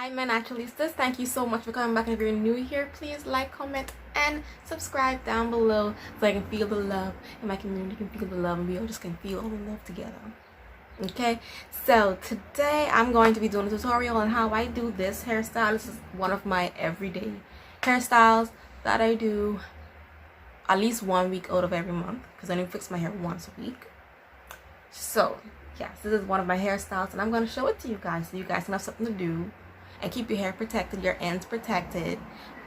Hi my Naturalistas, thank you so much for coming back, and if you're new here, please like, comment, and subscribe down below so I can feel the love and my community can feel the love and we all just can feel all the love together. Okay, so today I'm going to be doing a tutorial on how I do this hairstyle. This is one of my everyday hairstyles that I do at least 1 week out of every month because I only fix my hair once a week. So yes, this is one of my hairstyles and I'm going to show it to you guys so you guys can have something to do and keep your hair protected, your ends protected,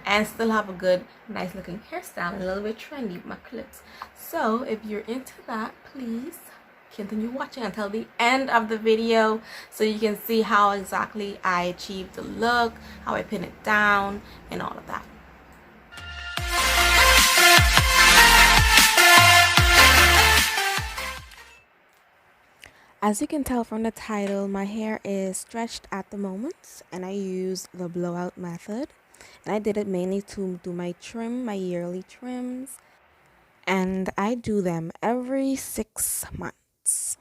and still have a good, nice looking hairstyle and a little bit trendy with my clips. So if you're into that, please continue watching until the end of the video so you can see how exactly I achieve the look, how I pin it down, and all of that. As you can tell from the title, my hair is stretched at the moment and I use the blowout method. And I did it mainly to do my trim, my yearly trims. And I do them every 6 months.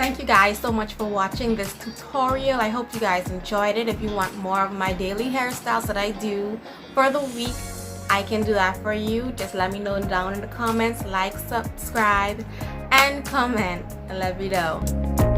thank you guys so much for watching this tutorial. I hope you guys enjoyed it. If you want more of my daily hairstyles that I do for the week, I can do that for you. Just let me know down in the comments. Like, subscribe, and comment, and let me know.